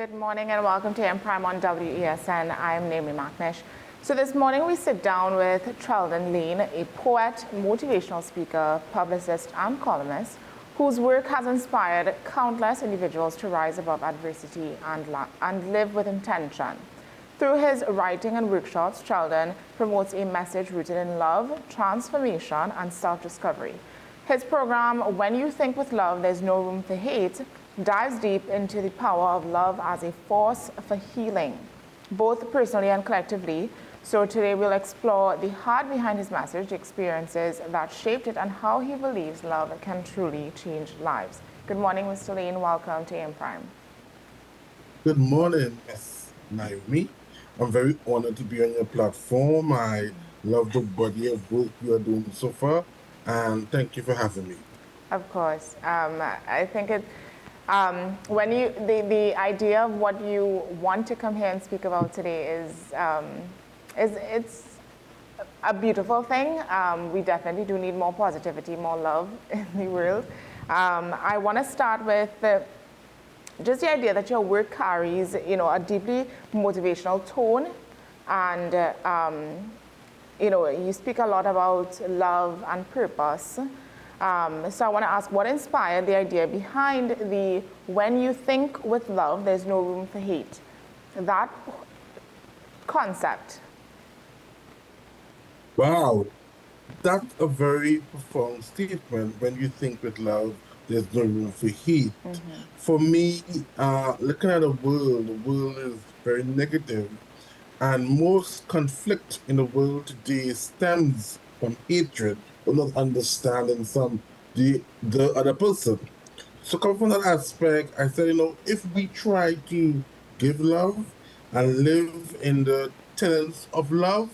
Good morning and welcome to AM Prime on WESN. I'm Naomi McNish. So this morning we sit down with Treldon Layne, a poet, motivational speaker, publicist and columnist whose work has inspired countless individuals to rise above adversity and live with intention. Through his writing and workshops, Treldon promotes a message rooted in love, transformation and self-discovery. His program, When You Think with Love, There's No Room for Hate, dives deep into the power of love as a force for healing, both personally and collectively. So today we'll explore the heart behind his message, the experiences that shaped it, and how he believes love can truly change lives. Good morning, Mr. Layne. Welcome to AM Prime. Good morning, Miss Naomi. I'm very honored to be on your platform. I love the body of work you are doing so far, and thank you for having me. Of course. I think when you the idea of what you want to come here and speak about today is it's a beautiful thing. We definitely do need more positivity, more love in the world. I want to start with just the idea that your work carries, a deeply motivational tone, and you speak a lot about love and purpose. So I want to ask, what inspired the idea behind the "When You Think with Love, There's No Room for Hate"? That concept. Wow, that's a very profound statement. When you think with love, there's no room for hate. For me, looking at the world is very negative, and most conflict in the world today stems from hatred or not understanding the other person. So coming from that aspect, I said, if we try to give love and live in the tenets of love,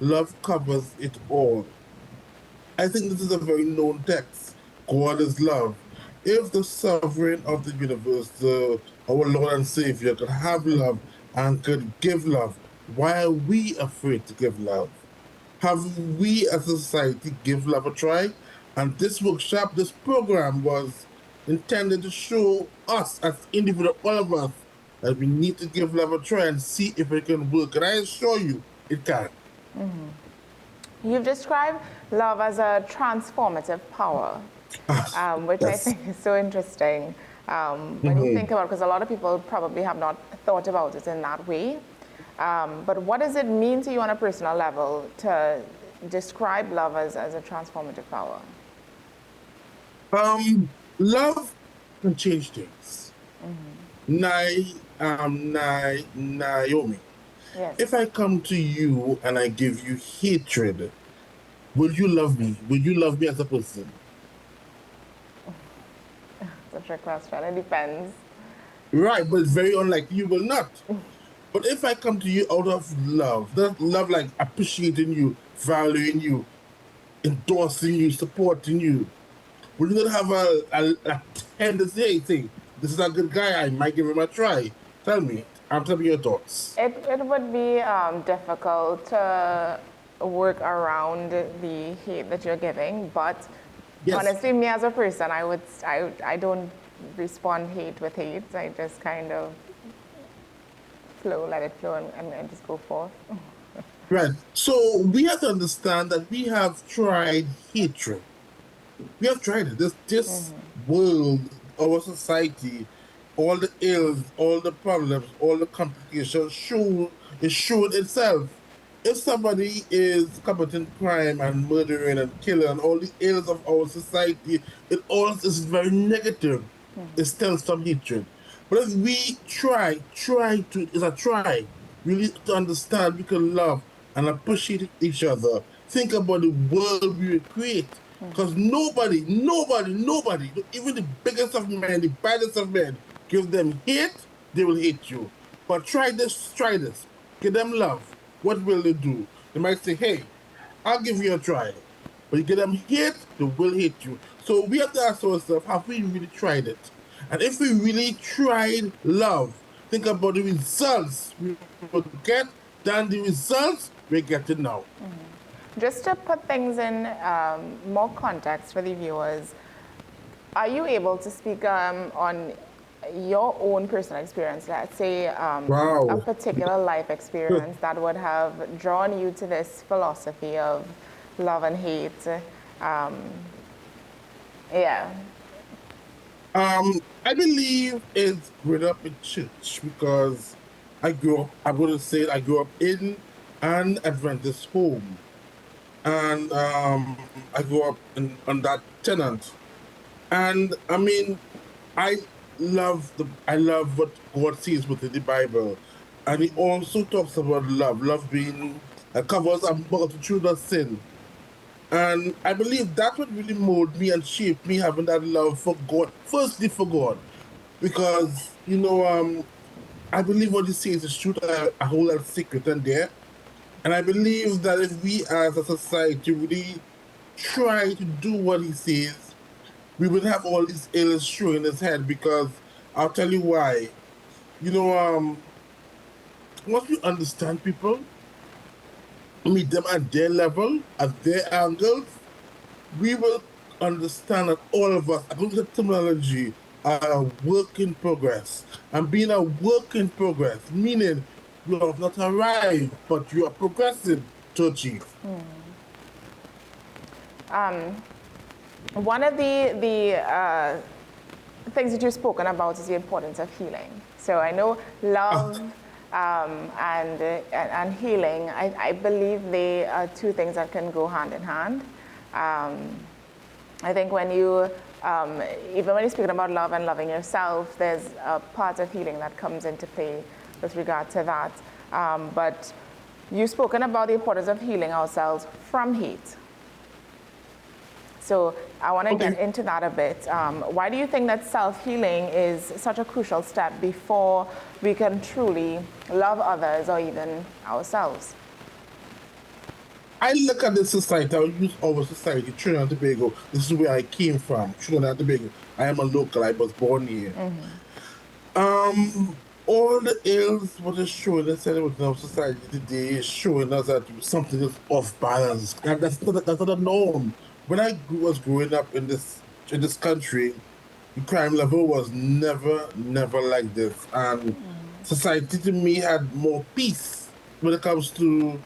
love covers it all. I think this is a very known text. God is love. If the sovereign of the universe, our Lord and Savior, could have love and could give love, why are we afraid to give love? Have we as a society give love a try? And this workshop, this program was intended to show us as individuals, all of us, that we need to give love a try and see if it can work. And I assure you, it can. You've described love as a transformative power, which I think is so interesting when you think about it, because a lot of people probably have not thought about it in that way. But what does it mean to you on a personal level to describe love as a transformative power? Love can change things. Naomi, Yes. if I come to you and I give you hatred, will you love me? Will you love me as a person? Such a question. It depends. Right, but it's very unlikely you will not. But if I come to you out of love, that love like appreciating you, valuing you, endorsing you, supporting you, will you not have a tendency, hey, this is a good guy, I might give him a try? Tell me, tell me your thoughts. It would be difficult to work around the hate that you're giving, but Yes. honestly, me as a person, I don't respond hate with hate. I just kind of let it flow and just go forth. Right. So we have to understand that we have tried hatred. We have tried it. This world, our society, all the ills, all the problems, all the complications showed itself. If somebody is committing crime and murdering and killing and all the ills of our society, it all is very negative. It still some hatred. But if we try to really to understand we can love and appreciate each other. Think about the world we will create. Because nobody, even the biggest of men, the baddest of men, give them hate, they will hate you. But try this. Give them love. What will they do? They might say, hey, I'll give you a try. But you give them hate, they will hate you. So we have to ask ourselves, have we really tried it? And if we really tried love, think about the results we will get than the results we're getting now. Just to put things in more context for the viewers, are you able to speak on your own personal experience, let's say a Wow. particular life experience that would have drawn you to this philosophy of love and hate. Um, yeah. I believe it's growing up in church because I'm going to say I grew up in an Adventist home. And I grew up on that tenant. And I mean, I I love what God says within the Bible. And he also talks about love being, covers a multitude of sin. And I believe that would really mold me and shape me having that love for God, firstly for God. Because, I believe what he says is true, I hold that secret in there. And I believe that if we as a society really try to do what he says, we would have all these ills showing his head because I'll tell you why. You know, once we understand people, meet them at their level, at their angles, we will understand that all of us, according to the terminology, are a work in progress. And being a work in progress, meaning you have not arrived, but you are progressing to achieve. One of the things that you've spoken about is the importance of healing. So I know Ah, love and healing. I believe they are two things that can go hand in hand. I think when you even when you're speaking about love and loving yourself, there's a part of healing that comes into play with regard to that. But you've spoken about the importance of healing ourselves from hate. So I want to get okay. into that a bit. Why do you think that self-healing is such a crucial step before we can truly love others or even ourselves? I look at this society, I'll use our society, Trinidad and Tobago. This is where I came from, Trinidad and Tobago. I am a local, I was born here. All the ills what is showing us in our society today is showing us that something is off balance. And that's not a norm. When was growing up in this country, the crime level was never like this. And society to me had more peace when it comes to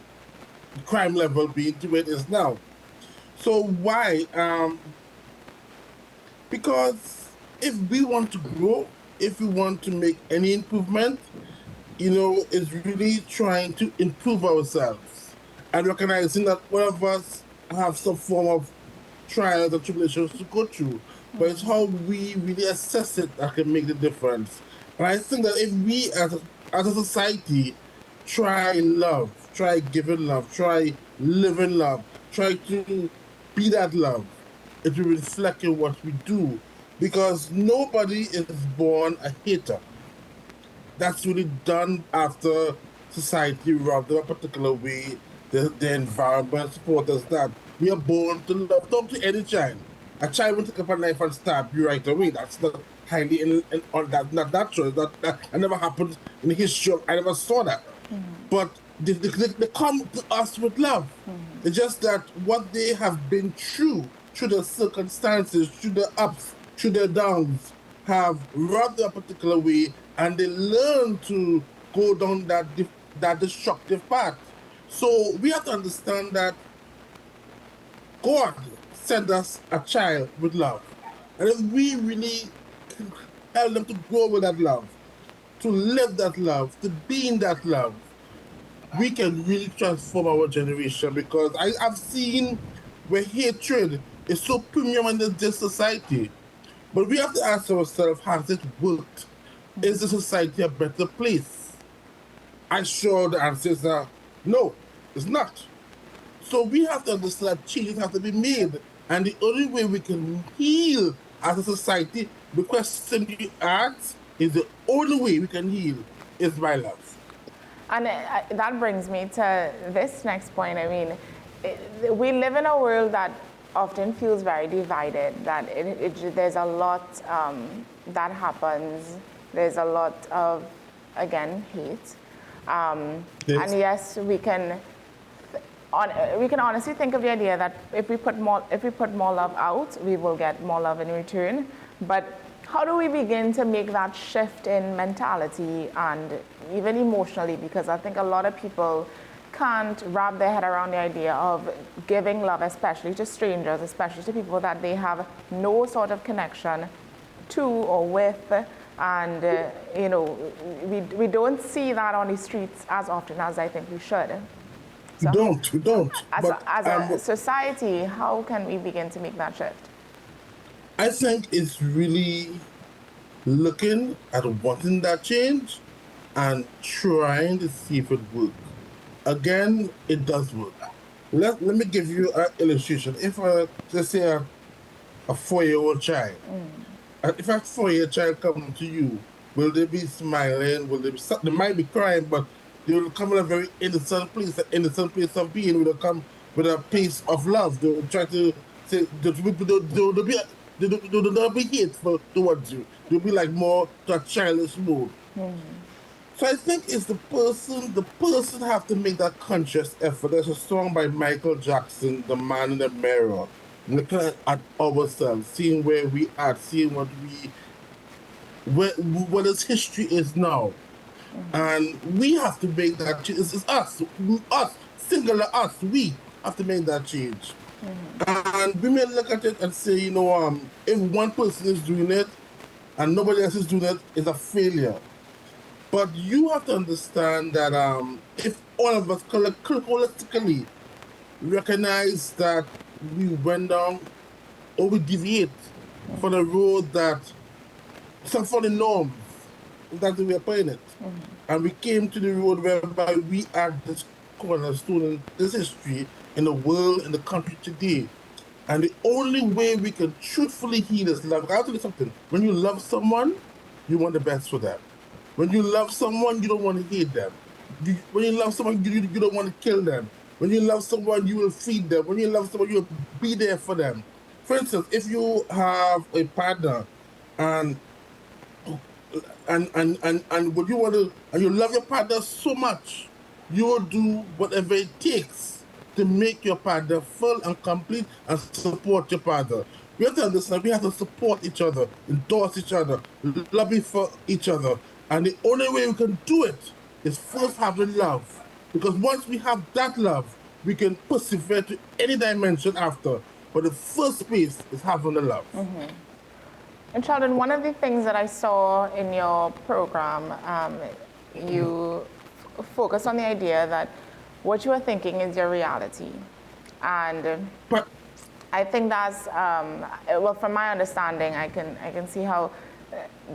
the crime level being to where it is now. So why? Because if we want to grow, if we want to make any improvement, is really trying to improve ourselves and recognizing that one of us have some form of trials and tribulations to go through. But it's how we really assess it that can make the difference. And I think that if we as a society try love, try giving love, try living love, try to be that love, it will reflect in what we do. Because nobody is born a hater. That's really done after society rubbed them a particular way, the environment support us that. We are born to love. Talk to any child. A child will take up a knife and stab you right away. That's not highly on that not natural. That never happened in the history of I never saw that. But they come to us with love. It's just that what they have been through the circumstances, through the ups, through the downs, have rubbed a particular way, and they learn to go down that destructive path. So we have to understand that God sent us a child with love, and if we really help them to grow with that love, to live that love, to be in that love, we can really transform our generation because I've seen where hatred is so premium in this society. But we have to ask ourselves, has it worked? Is the society a better place? I'm sure the answers are no, it's not. So we have to understand that changes have to be made. And the only way we can heal as a society, the question you ask is the only way we can heal is by love. And that brings me to this next point. I mean, we live in a world that often feels very divided, that there's a lot that happens. There's a lot of, again, hate. And Yes. yes, we can honestly think of the idea that if we put more love out, we will get more love in return. But how do we begin to make that shift in mentality and even emotionally? Because I think a lot of people can't wrap their head around the idea of giving love, especially to strangers, especially to people that they have no sort of connection to or with. And, we don't see that on the streets as often as I think we should. So We don't. as a society, how can we begin to make that shift? I think it's really looking at wanting that change and trying to see if it works. Again, it does work. Let me give you an illustration. If let's say a 4-year-old child, if a 4-year child comes to you, will they be smiling? Will they be? They might be crying, but they will come in a very innocent place, an innocent place of being. Will come with a place of love. They will try to say they'll be hateful towards you. They'll be like more to a childish mode. So I think it's the person have to make that conscious effort. There's a song by Michael Jackson, The Man in the Mirror, looking at ourselves, seeing where we are, seeing what this history is now. And we have to make that change. It's us, singular us, we have to make that change. And we may look at it and say, if one person is doing it and nobody else is doing it, it's a failure. But you have to understand that if all of us holistically recognize that we went down or we deviate for the road that some for the norms that we are playing it, and we came to the road whereby we are this cornerstone in this history in the world, in the country today. And the only way we can truthfully heal is love. I'll tell you something. When you love someone, you want the best for them. When you love someone, you don't want to hate them. When you love someone, you don't want to kill them. When you love someone, you will feed them. When you love someone, you'll be there for them. For instance, if you have a partner and what you want to, and you love your partner so much, you will do whatever it takes to make your partner full and complete and support your partner. We have to understand we have to support each other, endorse each other, lobby for each other. And the only way we can do it is first having love. Because once we have that love, we can persevere to any dimension after. But the first place is having the love. And Treldon, one of the things that I saw in your program, you focus on the idea that what you are thinking is your reality. And I think that's, well, from my understanding, I can see how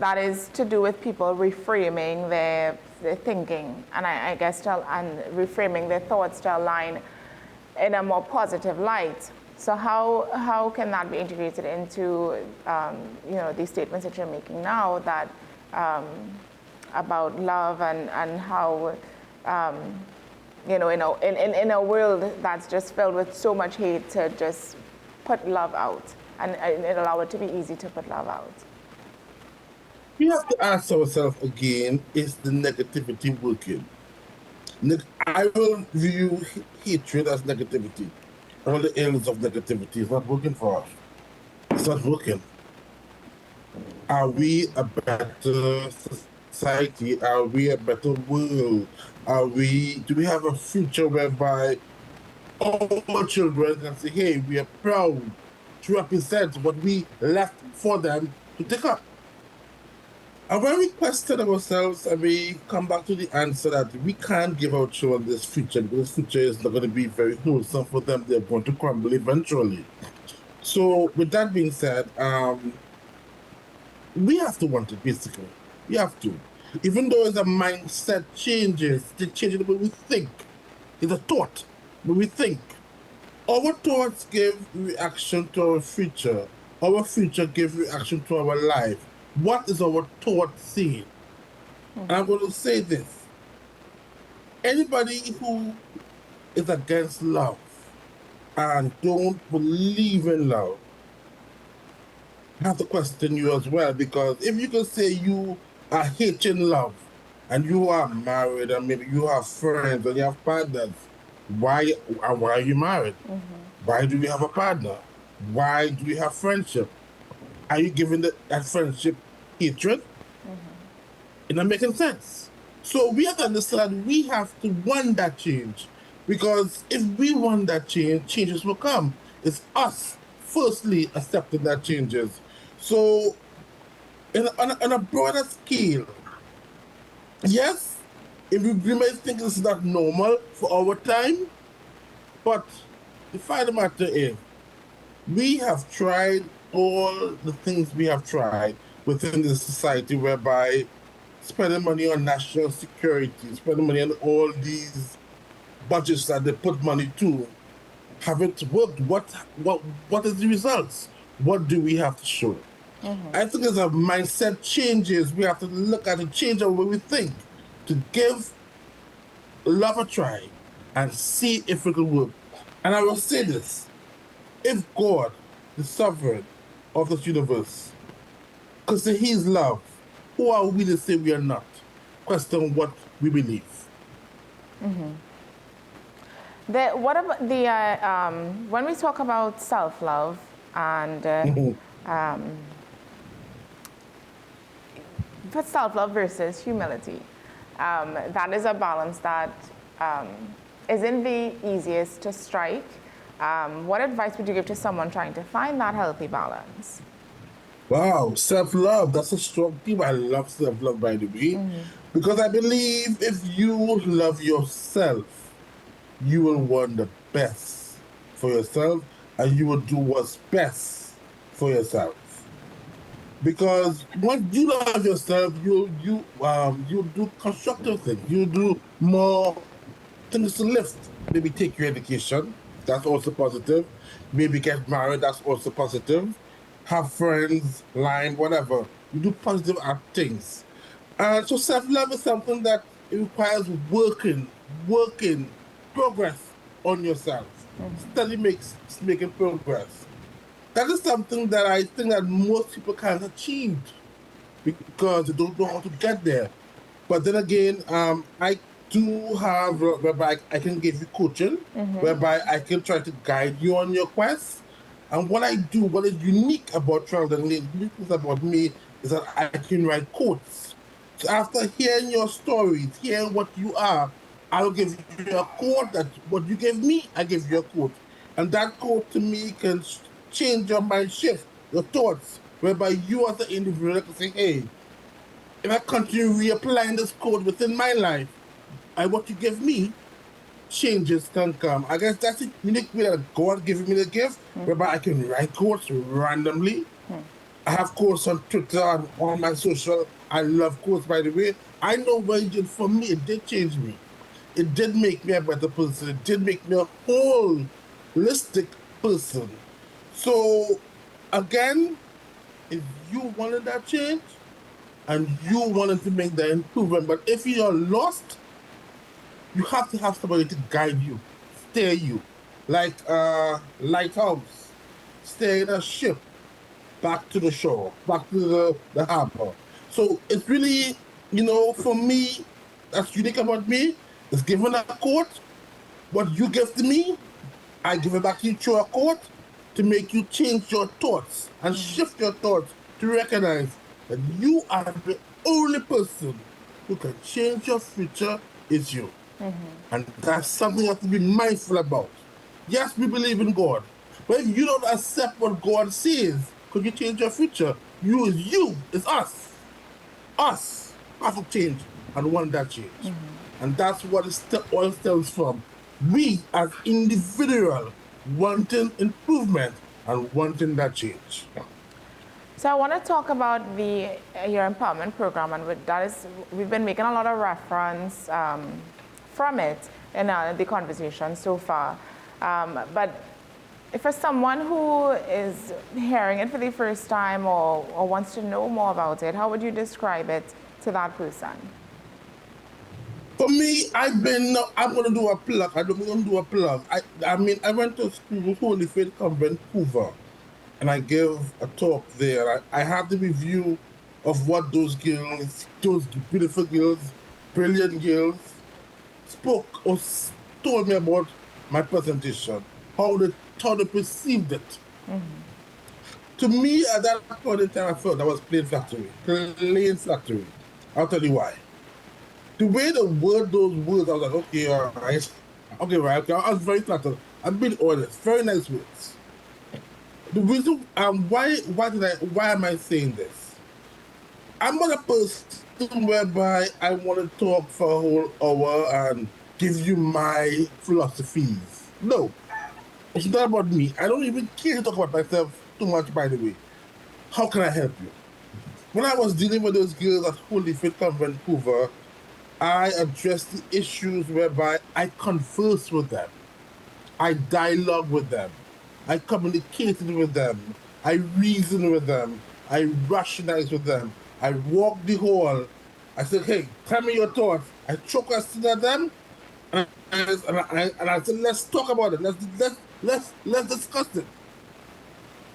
that is to do with people reframing their thinking, and I guess and reframing their thoughts to align in a more positive light. So how can that be integrated into these statements that you're making now that about love and how in a world that's just filled with so much hate, to just put love out and allow it to be easy to put love out? We have to ask ourselves again, is the negativity working? I will view hatred as negativity. All the ills of negativity is not working for us. It's not working. Are we a better society? Are we a better world? Do we have a future whereby all children can say, hey, we are proud to represent what we left for them to take up? And when we question ourselves and we come back to the answer that we can't give our children this future, because this future is not going to be very wholesome for them, they're going to crumble eventually. So with that being said, we have to want it, basically. We have to. Even though the mindset changes, the change in the way we think. It's a thought, when we think. Our thoughts give reaction to our future. Our future gives reaction to our life. What is our thought saying? And I'm going to say this. Anybody who is against love and don't believe in love, I have to question you as well, because if you can say you are hating love and you are married and maybe you have friends and you have partners, why are you married? Why do we have a partner? Why do we have friendship? Are you giving that friendship hatred? It's not making sense. So we have to understand we have to want that change. Because if we want that change, changes will come. It's us firstly accepting that changes. So on a broader scale, yes, if we may think this is not normal for our time, but the fact of the matter is we have tried all the things we have tried within the society whereby spending money on national security, spending money on all these budgets that they put money to, haven't worked. What is the results? What do we have to show? I think as a mindset changes, we have to look at a change of what we think to give love a try and see if it will work. And I will say this: if God, the sovereign of this universe, could say He's love, who are we to say we are not? Question what we believe. What about when we talk about self-love and but self-love versus humility, that is a balance that isn't the easiest to strike. What advice would you give to someone trying to find that healthy balance? Wow, self-love, that's a strong theme. I love self-love, by the way, because I believe if you love yourself, you will want the best for yourself and you will do what's best for yourself. Because once you love yourself, you do constructive things. You do more things to lift. Maybe take your education, that's also positive. Maybe get married, that's also positive. Have friends, line, whatever. You do positive things. And so self-love is something that it requires working, progress on yourself. Study makes making progress. That is something that I think that most people can't achieve because they don't know how to get there. But then again, I do have whereby I can give you coaching, whereby I can try to guide you on your quest. And what I do, what is unique about Treldon Layne, unique about me, is that I can write quotes. So after hearing your stories, hearing what you are, I will give you a quote that what you gave me, I give you a quote. And that quote to me can change your mind shift, your thoughts, whereby you as an individual can say, hey, if I continue reapplying this code within my life, and what you give me, changes can come. I guess that's the unique way that God gave me the gift, whereby I can write codes randomly. I have codes on Twitter and on my social. I love codes, by the way. I know what it did for me. It did change me. It did make me a better person. It did make me a holistic person. So, again, if you wanted that change, and you wanted to make the improvement. But if you're lost, you have to have somebody to guide you, steer you, like a lighthouse, steering a ship back to the shore, back to the harbor. So it's really, for me, that's unique about me, is giving a quote. What you give to me, I give it back to you through a quote to make you change your thoughts and shift your thoughts to recognize that you are the only person who can change your future is you. And that's something you have to be mindful about. Yes, we believe in God. But if you don't accept what God says, could you change your future? You, it's us. Us have to change and want that change. And that's what it all stems from. We as individual wanting improvement and wanting that change. So I want to talk about your empowerment program, and we've been making a lot of reference from it in the conversation so far. But for someone who is hearing it for the first time or wants to know more about it, how would you describe it to that person? For me, I'm going to do a plug. I'm going to do a plug. I went to school, Holy Faith Convent, Hoover, and I gave a talk there. I have the review of what those girls, those beautiful girls, brilliant girls, spoke or told me about my presentation, how they perceived it. To me, at that point in time, I felt that was plain flattery. Plain flattery. I'll tell you why. The way the word those words, I was like, okay, all right. Okay, right, okay. I was very flattered. I'm being honest. Very nice words. The reason why am I saying this? I'm not a person whereby I want to talk for a whole hour and give you my philosophies. No. It's not about me. I don't even care to talk about myself too much, by the way. How can I help you? When I was dealing with those girls at Holy Faith Camp Vancouver, I addressed the issues whereby I conversed with them. I dialogue with them. I communicated with them. I reasoned with them. I rationalized with them. I walked the hall. I said, hey, tell me your thoughts. I took a seat at them and I said, let's talk about it. Let's discuss it.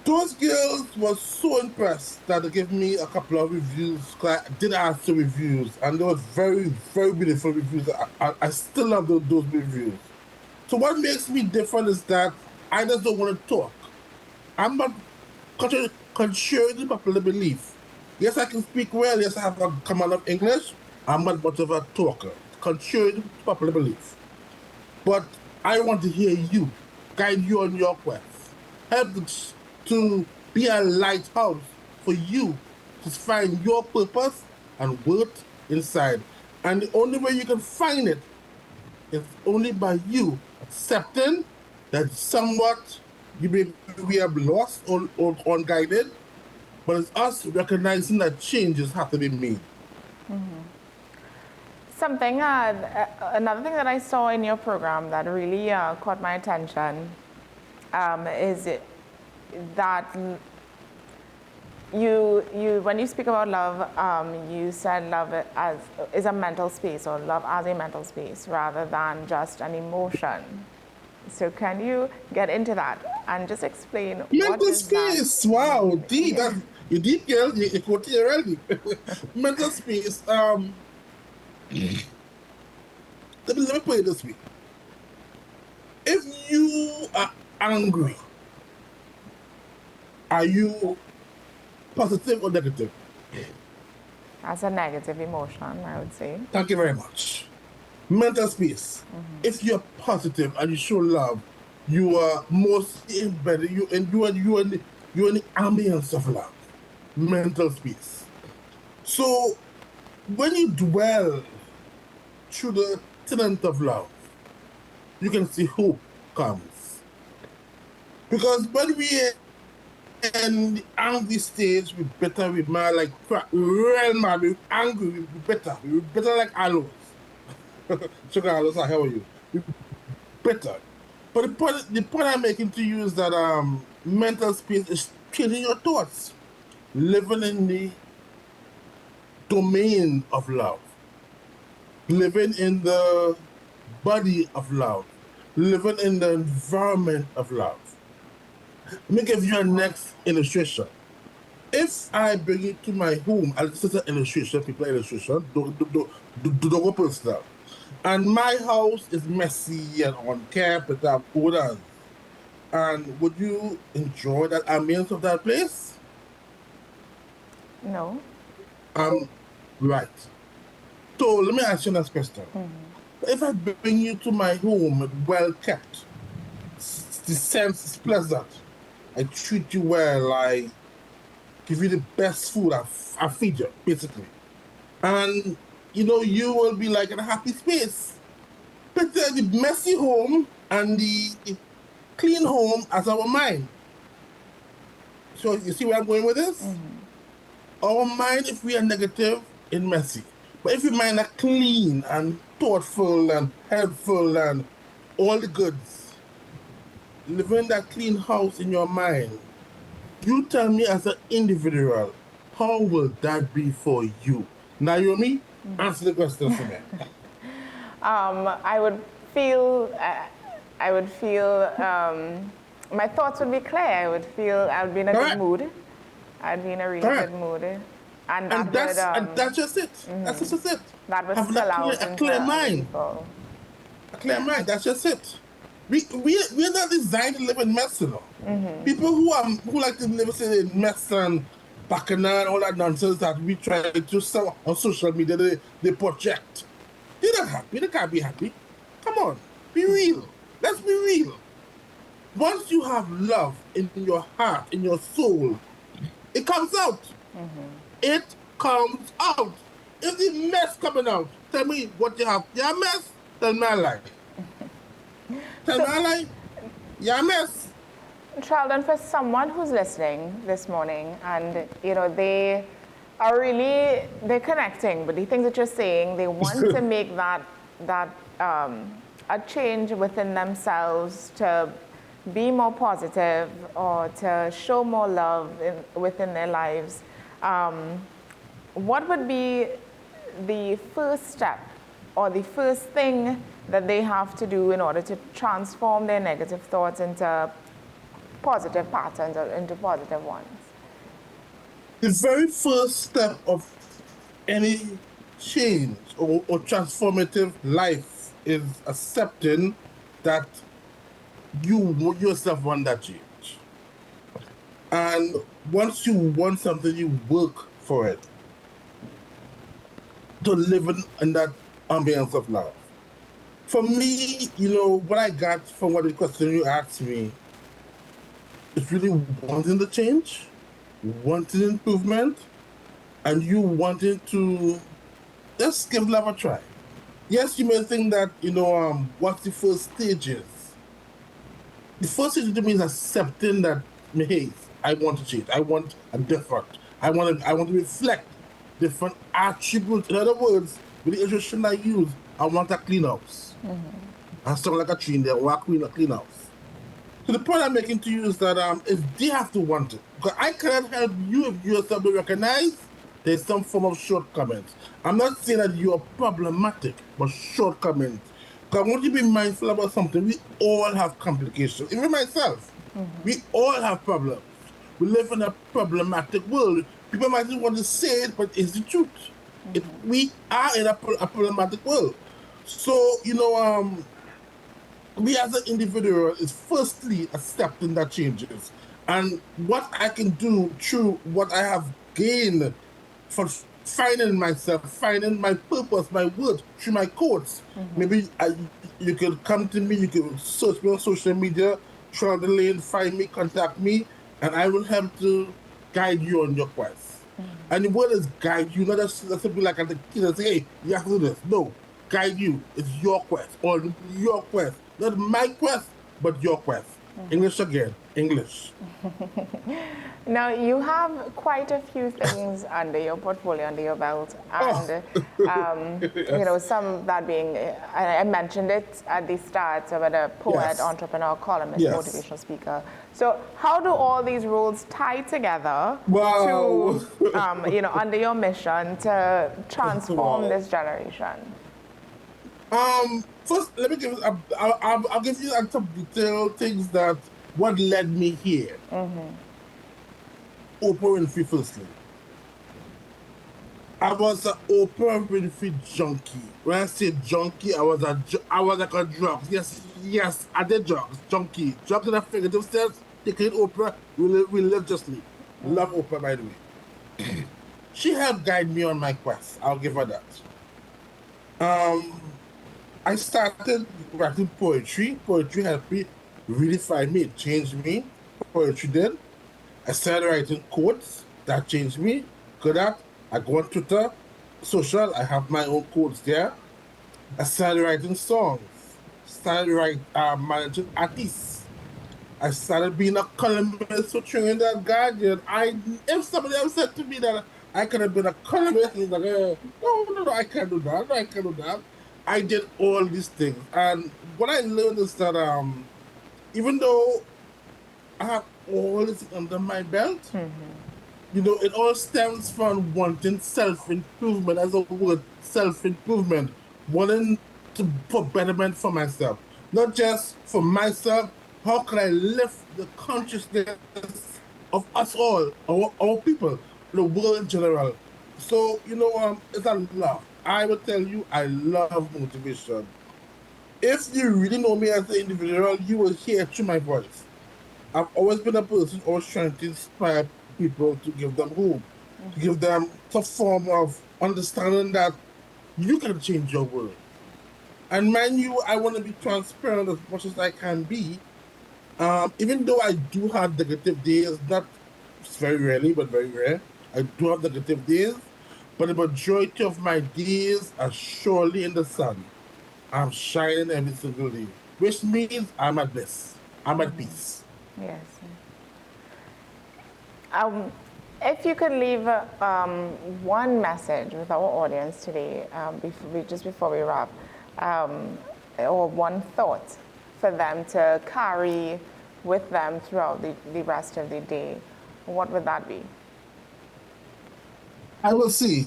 Those girls were so impressed that they gave me a couple of reviews. I did ask for reviews, and they were very, very beautiful reviews. I still love those reviews. So what makes me different is that I just don't want to talk. I'm not contrary to popular belief. Yes, I can speak well. Yes, I have a command of English. I'm not much of a talker, contrary to popular belief. But I want to hear you, guide you on your quest, help to be a lighthouse for you to find your purpose and worth inside. And the only way you can find it is only by you accepting that somewhat we have lost or unguided, but it's us recognizing that changes have to be made. Another thing that I saw in your program that really caught my attention is that when you speak about love, you said love is a mental space, or love as a mental space rather than just an emotion. So can you get into that and just explain what Mental does that space, wow, mean? deep. You deep, girl. You quote it already. Mental space. Let me put it this way. If you are angry, are you positive or negative? As a negative emotion, I would say. Thank you very much. Mental space. If you're positive and you show love, you are mostly embedded. You're in the ambience of love. Mental space. So when you dwell through the tenant of love, you can see hope comes. Because when we in the angry stage, we better, we mad like crap. We real mad, we angry, we better. We better like aloes. Sugar aloes, how are you? We better. But the point I'm making to you is that mental space is changing your thoughts, living in the domain of love, living in the body of love, living in the environment of love. Let me give you a next illustration. If I bring you to my home, this is an illustration, people illustration, don't go personal. And my house is messy and unkept and have odors. And would you enjoy that ambience of that place? No. Right. So let me ask you next question. If I bring you to my home, well kept, the sense is pleasant, I treat you well, I give you the best food, I feed you, basically. And, you will be like in a happy space. But the messy home and the clean home as our mind. So you see where I'm going with this? Our mind, if we are negative, is messy. But if your mind are clean and thoughtful and helpful and all the goods, living that clean house in your mind, you tell me as an individual, how will that be for you? Naomi, answer the question for me. I would feel, my thoughts would be clear. I would be in a good mood. I'd be in a really good mood. And that's just it. That's just it. That would Having spill out a clear into mind. people. A clear mind, that's just it. We're not designed to live in mess, you know. People who like to live say in mess and bacchanal and all that nonsense that we try to sell on social media, they project. They're not happy. They can't be happy. Come on, be real. Let's be real. Once you have love in your heart, in your soul, it comes out. It comes out. If the mess coming out, tell me what you have. You a mess? Tell me a lie. Tell me a lie. You a mess? Treldon, for someone who's listening this morning and, you know, they are really, they're connecting with the things that you're saying, they want to make a change within themselves to be more positive or to show more love within their lives, what would be the first step or the first thing that they have to do in order to transform their negative thoughts into positive patterns or into positive ones? The very first step of any change or transformative life is accepting that you yourself want that change. And once you want something, you work for it. To live in that ambience of love. For me, you know, what I got from what the question you asked me is really wanting the change, wanting improvement, and you wanting to just give love a try. Yes, you may think that, you know, what's the first stages? The first stage to me is accepting that, hey, I want to change. I want a different. I want to reflect different attributes. In other words, with the illustration I use, I want a clean house. I sound like a tree in there, or a clean house. So the point I'm making to you is that if they have to want it, because I cannot help you if you yourself be recognized there's some form of shortcomings. I'm not saying that you are problematic, but shortcomings. Because I want you to be mindful about something. We all have complications. Even myself, we all have problems. We live in a problematic world. People might not want to say it, but it's the truth. We are in a problematic world. So, you know, we as an individual is firstly accepting that changes. And what I can do through what I have gained for finding myself, finding my purpose, my worth through my quotes. Maybe you could come to me, you can search me on social media, Treldon Layne, find me, contact me, and I will help to guide you on your quest. And the word is guide you, not just simply like at the kid and say, hey, you have to do this. No, guide you. It's your quest, or your quest. Not my quest, but your quest. English again, English. Now, you have quite a few things under your portfolio, under your belt, and Yes. you know, some that being, I mentioned it at the start, about a poet, Yes. entrepreneur, columnist, Yes. motivational speaker. So, how do all these roles tie together Wow. to, you know, under your mission to transform Wow. this generation? First, let me give you. I'll give you some detailed things that what led me here. Oprah Winfrey, firstly. I was an Oprah Winfrey junkie. When I say junkie, I was like a drug. Yes, I did drugs. Junkie. Drugs in a figurative sense. Taking Oprah religiously. Love Oprah, by the way. She helped guide me on my quest. I'll give her that. I started writing poetry. Poetry helped me redefine me. It changed me. Poetry did. I started writing quotes. That changed me. Good at. I go on Twitter, social. I have my own quotes there. I started writing songs. Started managing artists. I started being a columnist for Trinidad Guardian. If somebody else said to me that I could have been a columnist, he's like, no, I can't do that. No, I can't do that. I did all these things. And what I learned is that even though I have all this under my belt, you know, it all stems from wanting self-improvement, as a word, self-improvement, wanting for betterment for myself. Not just for myself, how can I lift the consciousness of us all, our people, the world in general. So, you know, it's a love. I will tell you, I love motivation. If you really know me as an individual, you will hear through my voice. I've always been a person always trying to inspire people to give them hope, to give them some form of understanding that you can change your world. And mind you, I want to be transparent as much as I can be. Even though I do have negative days, not very rarely, but very rare, I do have negative days. But the majority of my days are surely in the sun. I'm shining every single day, which means I'm at bliss. I'm at peace. Yes. If you could leave one message with our audience today, just before we wrap, or one thought for them to carry with them throughout the rest of the day, what would that be? I will see.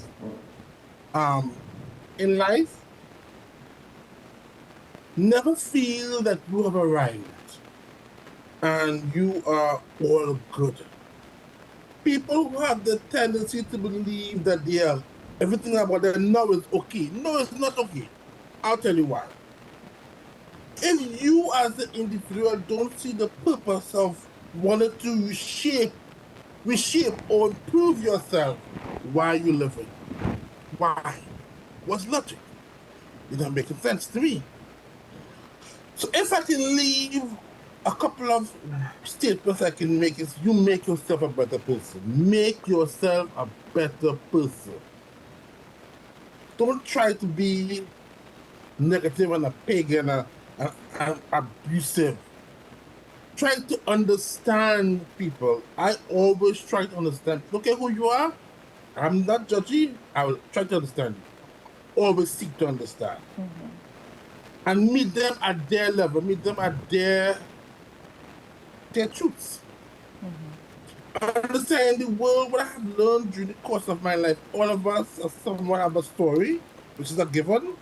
In life, never feel that you have arrived and you are all good. People who have the tendency to believe that they are everything about them now is okay. No, it's not okay. I'll tell you why. If you as an individual don't see the purpose of wanting to reshape or improve yourself, why are you living? Why? What's logic? It's not making sense to me. So if I can leave a couple of statements I can make is you make yourself a better person. Make yourself a better person. Don't try to be negative and a pagan and abusive. Try to understand people. I always try to understand. Look at who you are. I'm not judgy. I will try to understand you. Always seek to understand. And meet them at their level, meet them at their truths. Understand the world, what I have learned during the course of my life, all of us somewhat have a story, which is a given,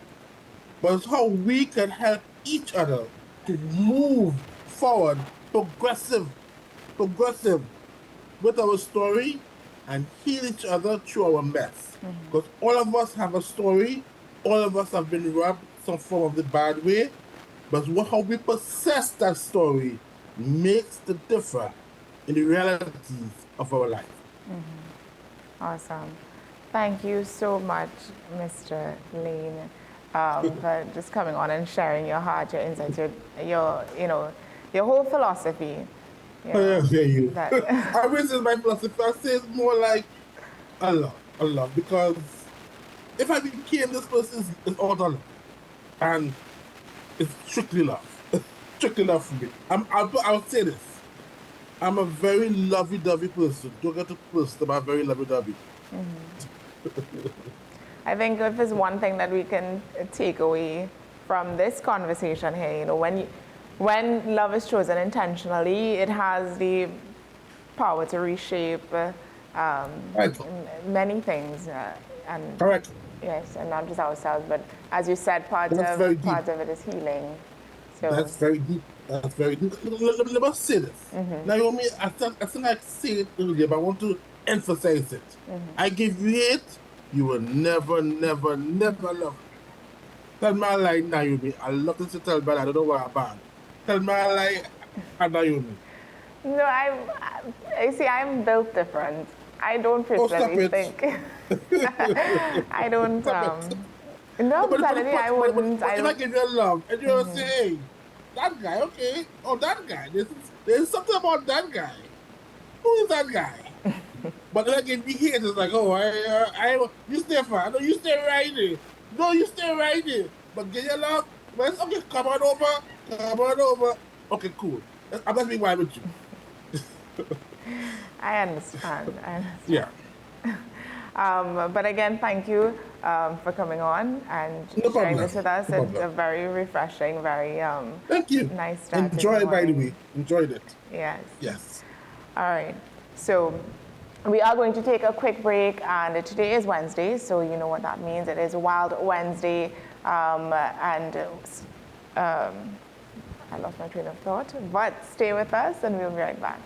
but it's how we can help each other to move forward, progressive with our story and heal each other through our mess. Because all of us have a story, all of us have been robbed some form of the bad way, but how we possess that story makes the difference in the realities of our life. Awesome. Thank you so much, Mr. Layne, for just coming on and sharing your heart, your insights, your whole philosophy. I hear you. I mean, this is my philosophy. I say it's more like a love, because if I became this person, it's all love. And it's strictly love. Strictly love for me. I'll say this. I'm a very lovey-dovey person. Don't get too close to my very lovey-dovey. I think if there's one thing that we can take away from this conversation here, when love is chosen intentionally, it has the power to reshape many things. And Correct. yes, and not just ourselves, but as you said, part of it is healing. So that's very deep. That's very deep. Let me say this. Naomi, I think I said it earlier, but I want to emphasize it. I give you hate, you will never, never, never love me. Tell me I lie, Naomi. I love this to tell, but I don't know what I'm bad. Tell me I lie, Naomi. No, I see. I'm built different. I don't personally think. I don't. No, I'm telling you, I wouldn't. If I give you love and you say, hey, that guy, okay, oh, that guy, there's something about that guy. Who is that guy? But like if you hear it, it's like, oh, you stay far. No, you stay right there. No, you stay right there. But get your love. Well, it's okay, come on over. Okay, cool. I'm not being wild with you. I understand. Yeah. But again, thank you for coming on and sharing this with us. It's a very refreshing, very thank you. Nice start. Enjoy, by the way. Enjoyed it. Yes. Yes. All right. So we are going to take a quick break, and today is Wednesday, so you know what that means. It is Wild Wednesday, and I lost my train of thought, but stay with us and we'll be right back.